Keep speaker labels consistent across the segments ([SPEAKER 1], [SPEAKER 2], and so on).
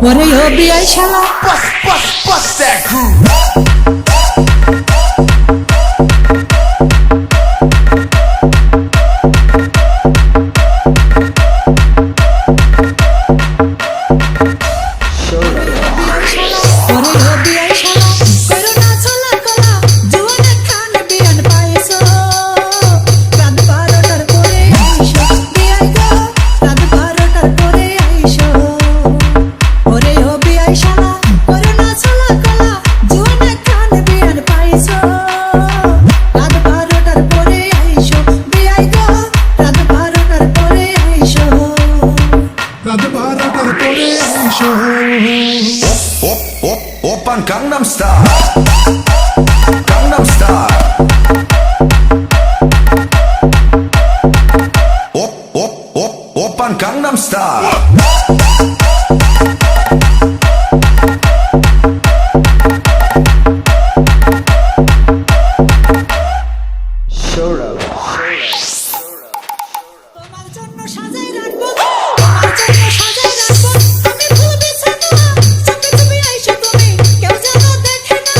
[SPEAKER 1] ওরে ও বিয়াই শালা
[SPEAKER 2] Bust that groove.
[SPEAKER 1] ওরে ও বিয়াই শালা কইরো না চলা কলা জুয়ানে খান বিয়ান পাইছো রাত 12টার পরে আইসো বিয়াই গো রাত 12টার পরে আইসো ওরে ও বিয়াই শালা কইরো না চলা কলা জুয়ানে খান বিয়ান পাইছো রাত 12টার পরে আইসো বিয়াই গো রাত 12টার পরে আইসো
[SPEAKER 3] রাত 12টার পরে আইসো
[SPEAKER 2] Oppan Gangnam Style. Gangnam Style. Oppan Gangnam Style.
[SPEAKER 1] তোমার জন্য সাজাই রাখবো তোমার জন্য সাজাই রাখবো আমি ফুল বিছানা চুপি চুপি আইসো তুমি কেউ যেন দেখে না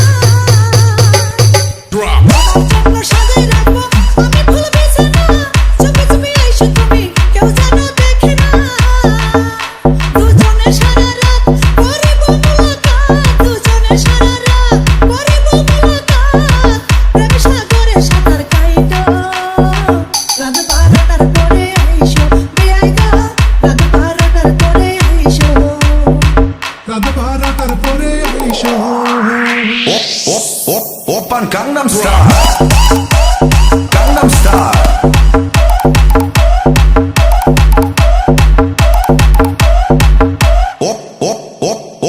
[SPEAKER 1] তোমার জন্য সাজাই রাখবো আমি ফুল বিছানা চুপি চুপি আইসো তুমি কেউ যেন দেখে না দুজনে সারা রাত করিব মুলাকাত দুজনে সারা রাত করিব মুলাকাত প্রেম সাগরে সাঁতার কাইটো রাত 12টার পরে আইসো বিয়াই গো রাত 12টার পরে আইসো
[SPEAKER 3] রাত 12টার পরে আইসো
[SPEAKER 2] Oppan Gangnam Style. Gangnam Style.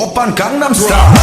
[SPEAKER 2] Oppan Gangnam Style.